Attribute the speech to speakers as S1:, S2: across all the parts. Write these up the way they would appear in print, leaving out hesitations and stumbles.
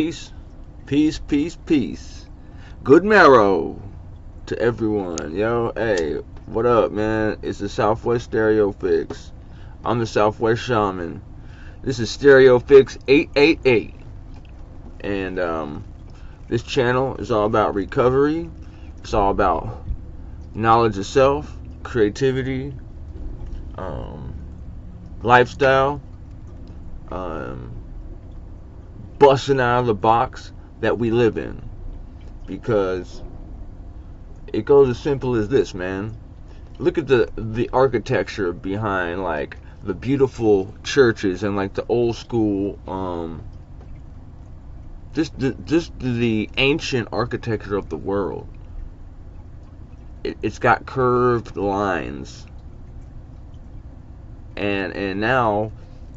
S1: Peace, peace, peace, peace. Good marrow to everyone. Yo, hey, what up, man? It's the SouthWst StereoPHiX. I'm the SouthWst Shaman. This is StereoPHiX 888. And this channel is all about recovery. It's all about knowledge of self, creativity, lifestyle, busting out of the box that we live in. Because it goes as simple as this, man. Look at the architecture behind like the beautiful churches and like the old school just the ancient architecture of the world. It's got curved lines, and now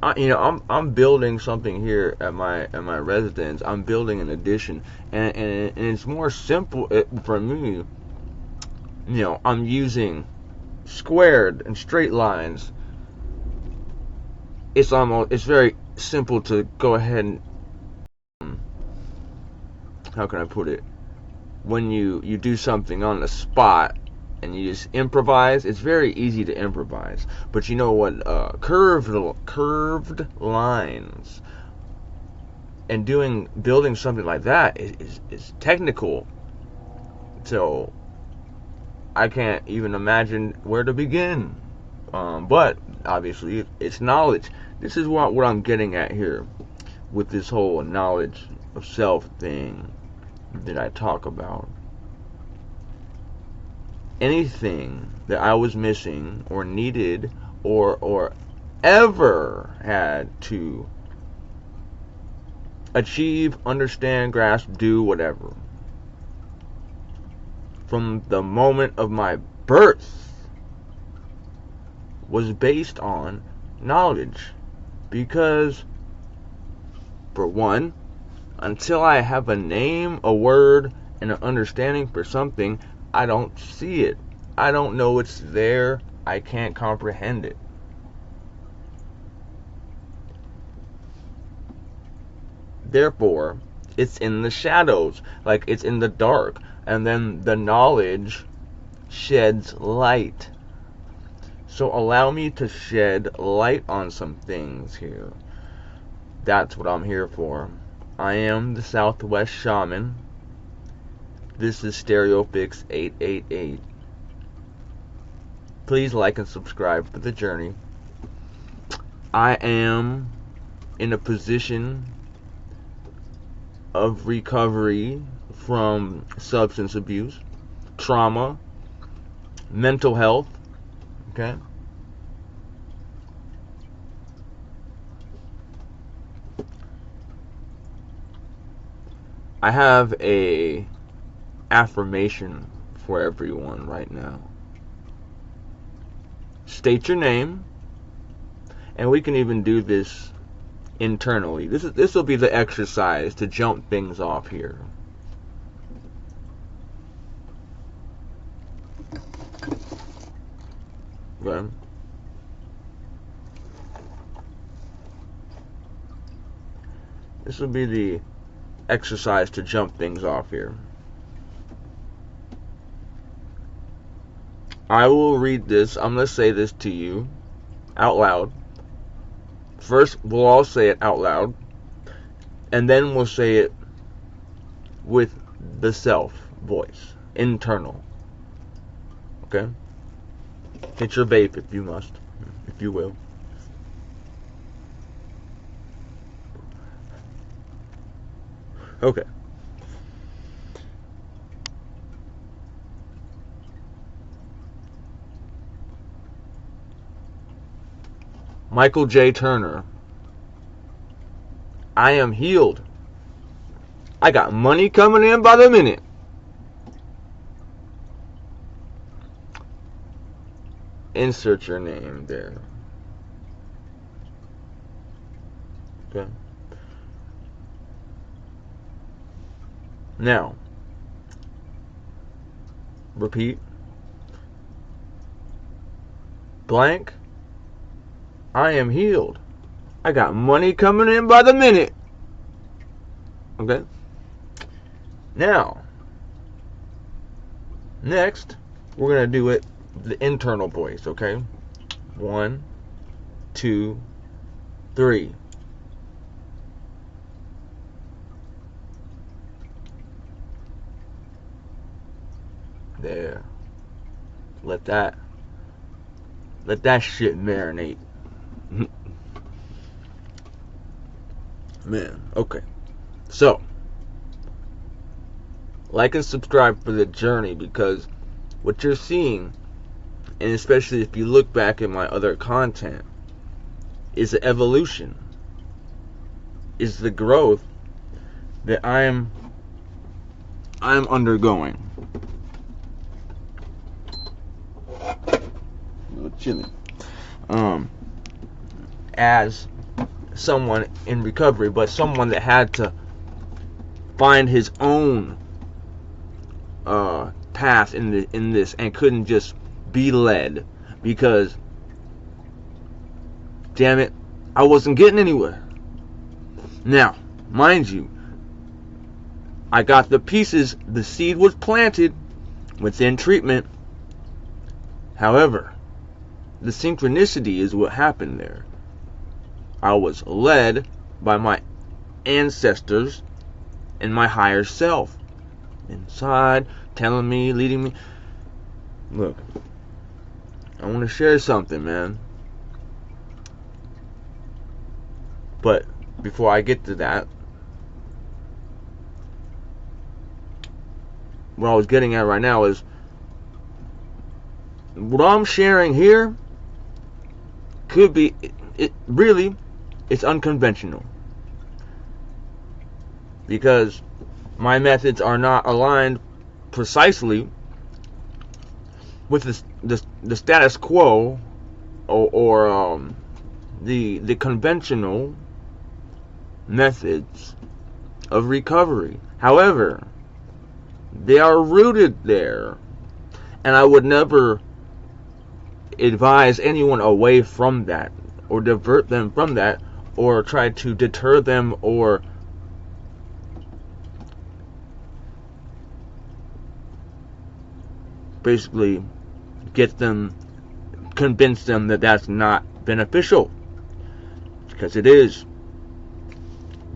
S1: I'm building something here at my residence. I'm building an addition, and it's more simple for me. I'm using squared and straight lines. It's very simple to go ahead and how can I put it? When you do something on the spot and you just improvise, it's very easy to improvise. But you know what? Curved lines and building something like that is technical. So I can't even imagine where to begin. But obviously, it's knowledge. This is what I'm getting at here with this whole knowledge of self thing that I talk about. Anything that I was missing or needed or ever had to achieve, understand, grasp, do whatever, from the moment of my birth, was based on knowledge. Because, for one, until I have a name, a word, and an understanding for something, I don't see it. I don't know it's there. I can't comprehend it. Therefore, it's in the shadows, like it's in the dark, and then the knowledge sheds light. So allow me to shed light on some things here. That's what I'm here for. I am the SouthWst Shaman. This is StereoPHiX 888. Please like and subscribe for the journey. I am in a position of recovery from substance abuse, trauma, mental health, okay? I have a affirmation for everyone right now. State your name, and we can even do this internally. This will be the exercise to jump things off here. Okay. This will be the exercise to jump things off here. I will read this. I'm going to say this to you out loud. First, we'll all say it out loud, and then we'll say it with the self voice, internal. Okay? Hit your vape if you must, if you will. Okay. Michael J. Turner. I am healed. I got money coming in by the minute. Insert your name there. Okay. Now, repeat. Blank. I am healed. I got money coming in by the minute. Okay? Now, next, we're going to do it the internal voice, okay? 1, 2, 3. There. Let that shit marinate. Man, okay. So, like and subscribe for the journey, because what you're seeing, and especially if you look back at my other content, is the evolution, is the growth that I'm undergoing. A little chilly. As someone in recovery, but someone that had to find his own path in this, and couldn't just be led, because damn it, I wasn't getting anywhere. Now, mind you, I got the pieces, the seed was planted within treatment. However, the synchronicity is what happened there. I was led by my ancestors and my higher self inside, telling me, leading me. Look, I want to share something, man. But before I get to that, what I was getting at right now is, what I'm sharing here could be, it's unconventional, because my methods are not aligned precisely with the status quo, or the conventional methods of recovery. However, they are rooted there, and I would never advise anyone away from that, or divert them from that, or try to deter them, or basically convince them that that's not beneficial, because it is.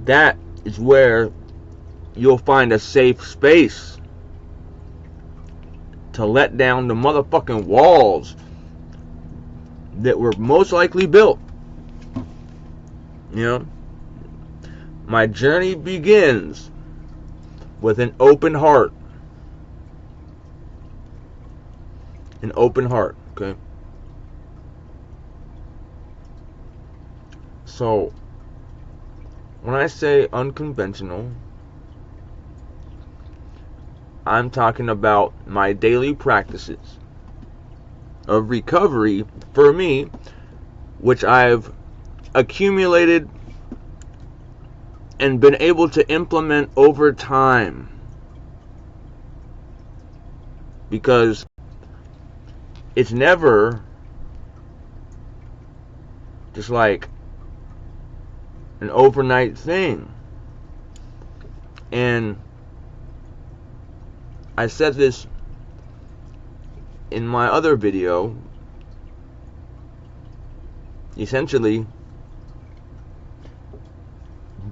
S1: That is where you'll find a safe space to let down the motherfucking walls that were most likely built. You know, my journey begins with an open heart. An open heart, okay? So, when I say unconventional, I'm talking about my daily practices of recovery for me, which I've accumulated and been able to implement over time. Because it's never just like an overnight thing. And I said this in my other video. Essentially,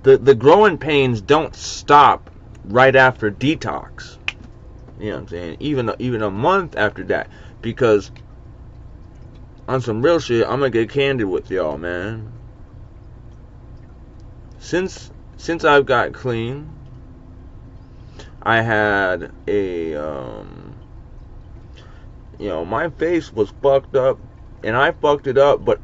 S1: the growing pains don't stop right after detox. You know what I'm saying? Even a month after that. Because on some real shit, I'm gonna get candid with y'all, man. Since I've got clean, I had my face was fucked up, and I fucked it up, but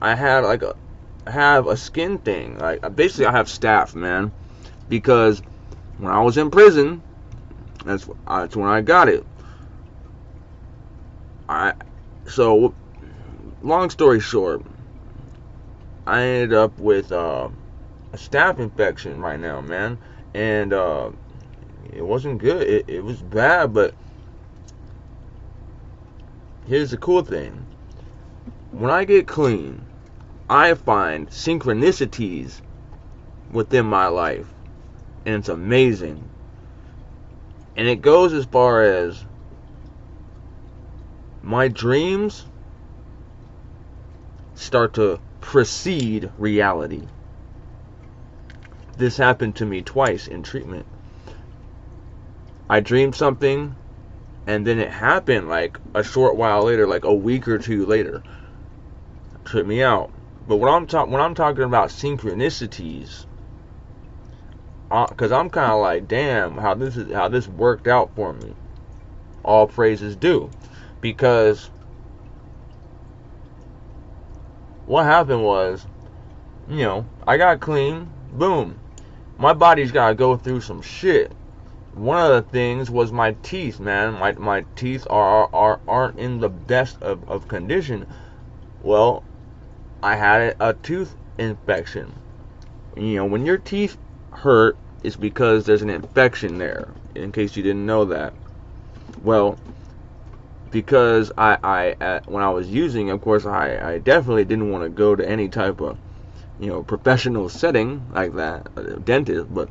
S1: I have a skin thing. Like, basically I have staph, man, because when I was in prison, that's when I got it. So long story short, I ended up with a staph infection right now, man, and it wasn't good. It was bad, but here's the cool thing. When I get clean, I find synchronicities within my life, and it's amazing. And it goes as far as my dreams start to precede reality. This happened to me twice in treatment. I dreamed something, and then it happened like a short while later, like a week or two later. It tripped me out. But when I'm talking about synchronicities, because I'm kind of like, damn, how this worked out for me. All praises due, because what happened was, I got clean, boom. My body's got to go through some shit. One of the things was my teeth, man. My teeth aren't in the best of condition. Well, I had a tooth infection. When your teeth hurt, it's because there's an infection there, in case you didn't know that. Well, because I when I was using, of course, I definitely didn't want to go to any type of professional setting like that, a dentist, but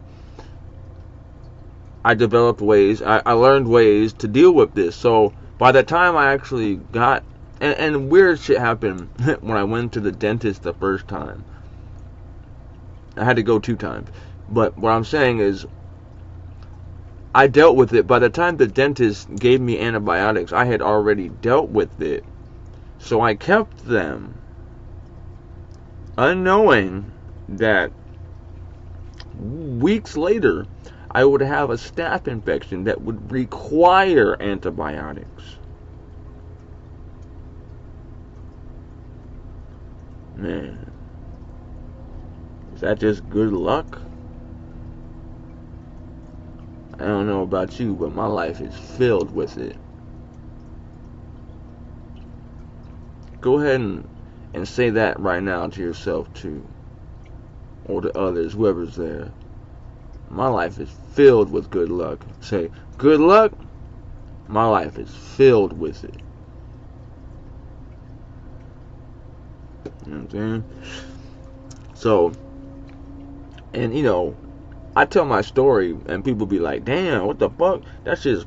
S1: I developed ways, I learned ways to deal with this. So by the time I actually got, and weird shit happened when I went to the dentist the first time. I had to go 2 times. But what I'm saying is, I dealt with it. By the time the dentist gave me antibiotics, I had already dealt with it. So I kept them, unknowing that weeks later, I would have a staph infection that would require antibiotics. Man, is that just good luck? I don't know about you, but my life is filled with it. Go ahead and say that right now to yourself too, or to others, whoever's there. My life is filled with good luck. Say, good luck, my life is filled with it. You know what I'm saying? So, and I tell my story and people be like, damn, what the fuck? That's just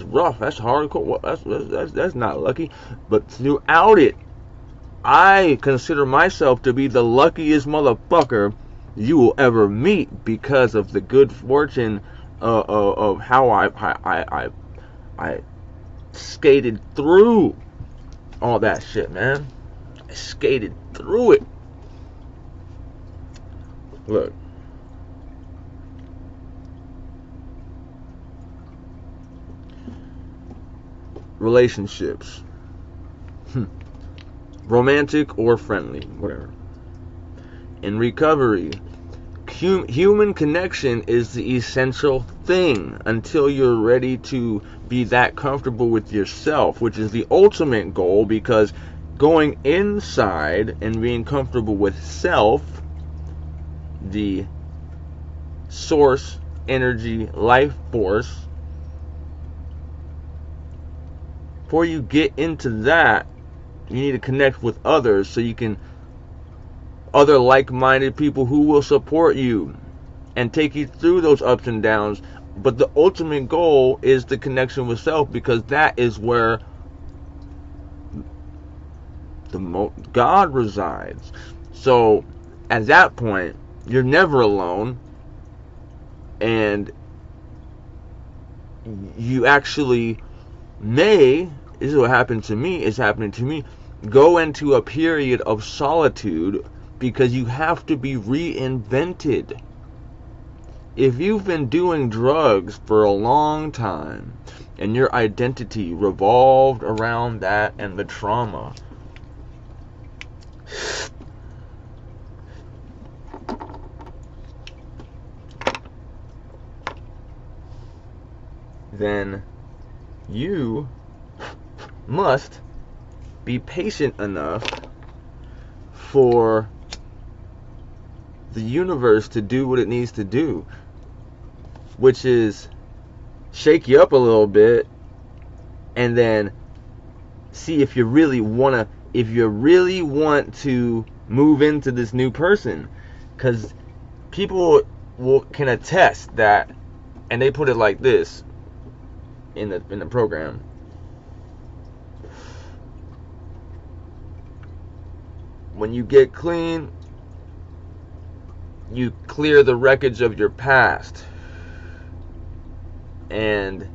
S1: rough. That's hardcore. That's not lucky. But throughout it, I consider myself to be the luckiest motherfucker you will ever meet, because of the good fortune of how I skated through all that shit, man. I skated through it. Look. Relationships. Romantic or friendly, whatever. In recovery, human connection is the essential thing until you're ready to be that comfortable with yourself, which is the ultimate goal, because going inside and being comfortable with self, the source, energy, life force, before you get into that, you need to connect with others, so you can, other like-minded people who will support you and take you through those ups and downs. But the ultimate goal is the connection with self, because that is where God resides. So at that point, you're never alone, and you actually may, this is what happened to me, it's happening to me, go into a period of solitude, because you have to be reinvented. If you've been doing drugs for a long time and your identity revolved around that and the trauma, then you must be patient enough for the universe to do what it needs to do, which is shake you up a little bit, and then see if you really want to move into this new person. Because people can attest that, and they put it like this in the program. When you get clean, you clear the wreckage of your past, and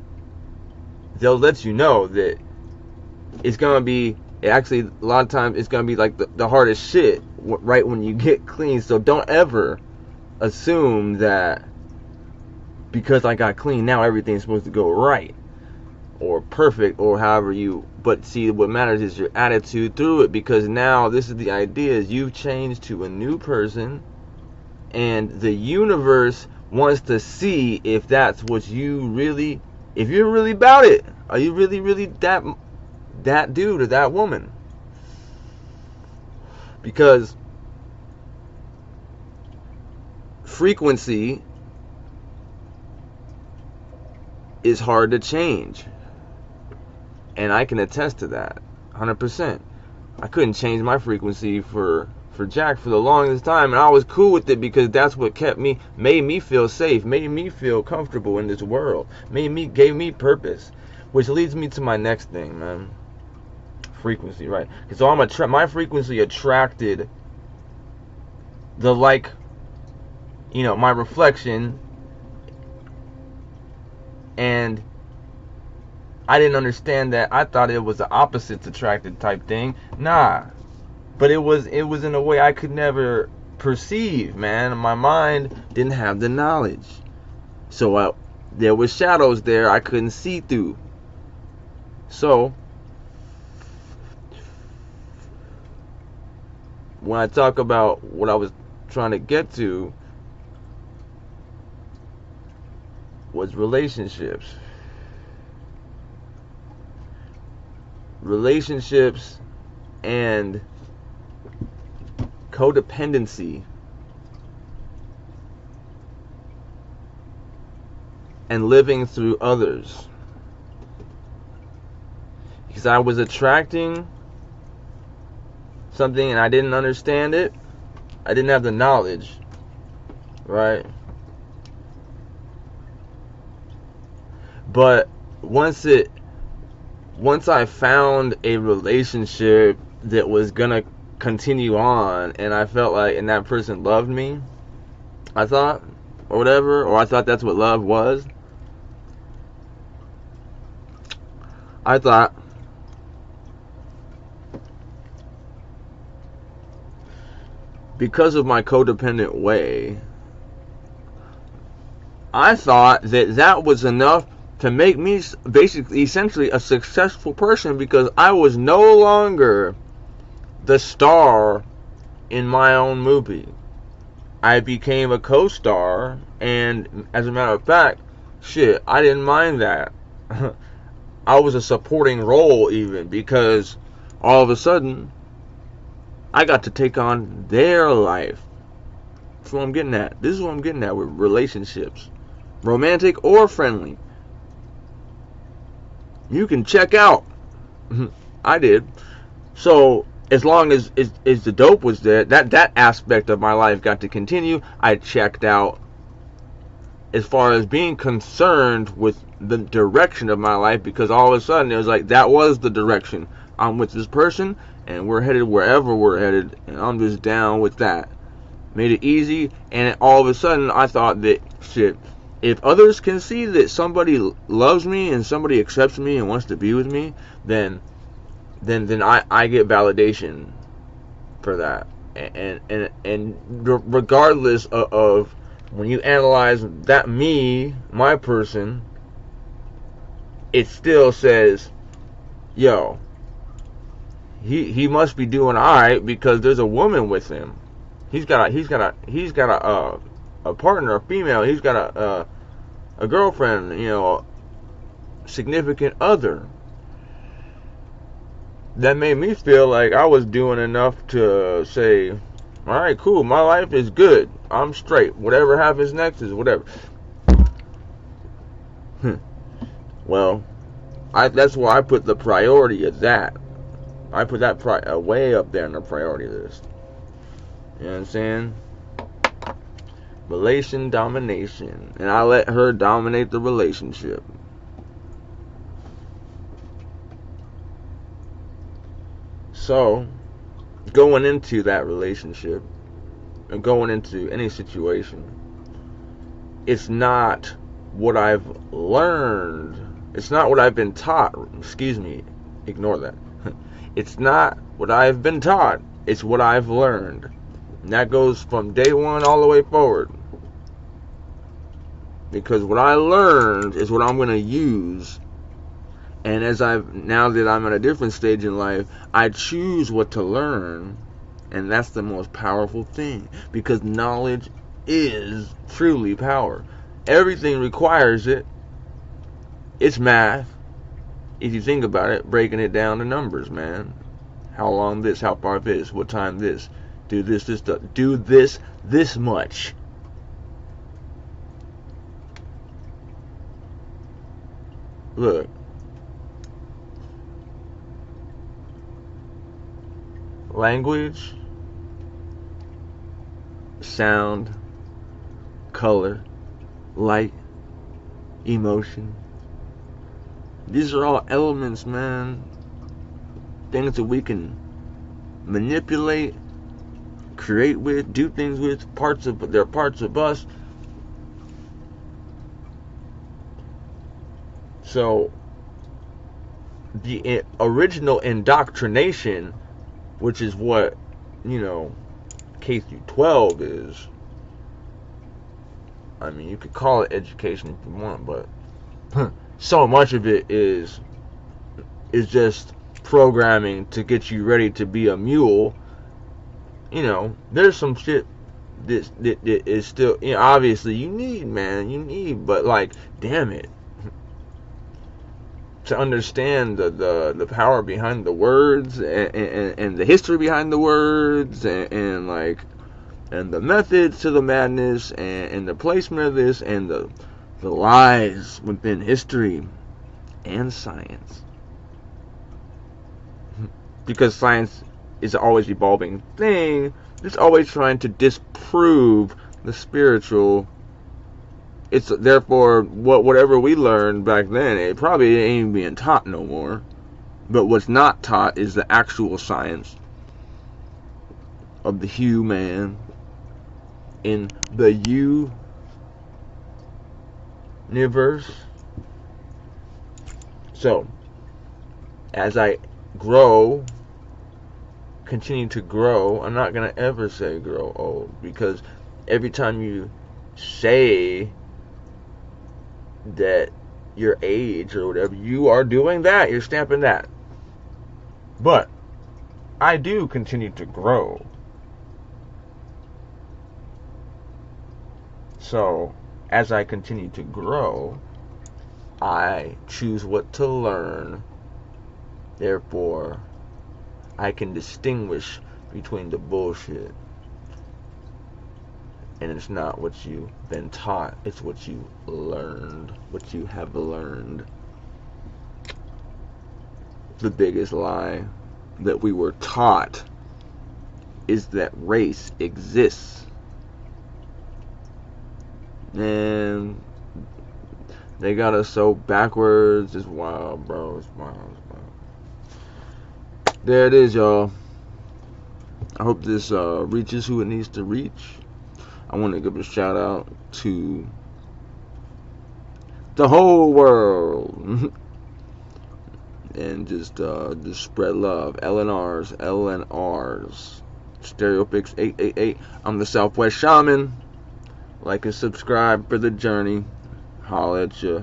S1: they'll let you know that it's gonna be, actually a lot of times it's gonna be like the hardest shit right when you get clean. So don't ever assume that because I got clean now everything's supposed to go right or perfect or however you, but see, what matters is your attitude through it, because now this is the idea, is you've changed to a new person, and the universe wants to see if that's what you really, if you're really about it. Are you really that dude or that woman? Because frequency is hard to change, and I can attest to that 100%. I couldn't change my frequency for Jack for the longest time, and I was cool with it because that's what made me feel safe, made me feel comfortable in this world, gave me purpose, which leads me to my next thing, man. Frequency, right? So my frequency attracted the my reflection, and I didn't understand that. I thought it was the opposites attracted type thing. Nah. But it was in a way I could never perceive, man. My mind didn't have the knowledge. So there was shadows there I couldn't see through. So when I talk about what I was trying to get to was relationships. Relationships and codependency and living through others, because I was attracting something and I didn't understand it. I didn't have the knowledge, right? But once I found a relationship that was gonna continue on, and I felt like, and that person loved me, I thought, or whatever, or I thought that's what love was. I thought because of my codependent way, I thought that was enough to make me basically, essentially, a successful person, because I was no longer the star in my own movie. I became a co-star, and as a matter of fact, shit, I didn't mind that. I was a supporting role even, because all of a sudden I got to take on their life. That's what I'm getting at. This is what I'm getting at with relationships, romantic or friendly. You can check out. I did. So as long as the dope was there, that aspect of my life got to continue. I checked out as far as being concerned with the direction of my life, because all of a sudden it was like, that was the direction. I'm with this person and we're headed wherever we're headed, and I'm just down with that. Made it easy, and all of a sudden I thought that, shit, if others can see that somebody loves me and somebody accepts me and wants to be with me, then I get validation for that. And regardless of when you analyze that my person, it still says, yo, he must be doing alright because there's a woman with him. He's got a partner, a female. He's got a girlfriend, significant other. That made me feel like I was doing enough to say, alright, cool, my life is good, I'm straight, whatever happens next is whatever. Well, that's why I put the priority of that. I put that way up there in the priority list. You know what I'm saying? Relation domination. And I let her dominate the relationship. So, going into that relationship, and going into any situation, it's not what I've learned. It's not what I've been taught. Excuse me. Ignore that. It's not what I've been taught. It's what I've learned. And that goes from day one all the way forward. Because what I learned is what I'm going to use. And now that I'm at a different stage in life, I choose what to learn. And that's the most powerful thing. Because knowledge is truly power. Everything requires it. It's math. If you think about it, breaking it down to numbers, man. How long this, how far this, what time this. Do this, do this much. Look. Language, sound, color, light, emotion. These are all elements, man. Things that we can manipulate, create with, do things with. They're parts of us. So, the original indoctrination, which is what, K through 12 is. I mean, you could call it education if you want, but so much of it is just programming to get you ready to be a mule. There's some shit that is still, obviously you need, but like, damn it. To understand the power behind the words and the history behind the words and the methods to the madness and the placement of this and the lies within history and science, because science is an always evolving thing. It's always trying to disprove the spiritual. It's therefore whatever we learned back then, it probably ain't being taught no more. But what's not taught is the actual science of the human in the universe. So, as I continue to grow, I'm not gonna ever say grow old, because every time you say that your age or whatever, you are doing that, you're stamping that. But I do continue to grow. So as I continue to grow, I choose what to learn. Therefore, I can distinguish between the bullshit. And it's not what you've been taught, it's what you learned, what you have learned. The biggest lie that we were taught is that race exists. And they got us so backwards. It's wild, bro. It's wild. There it is, y'all. I hope this reaches who it needs to reach. I want to give a shout out to the whole world and just spread love. LNRs, StereoPHiX 888. I'm the SouthWst Shaman. Like and subscribe for the journey. Holla at ya.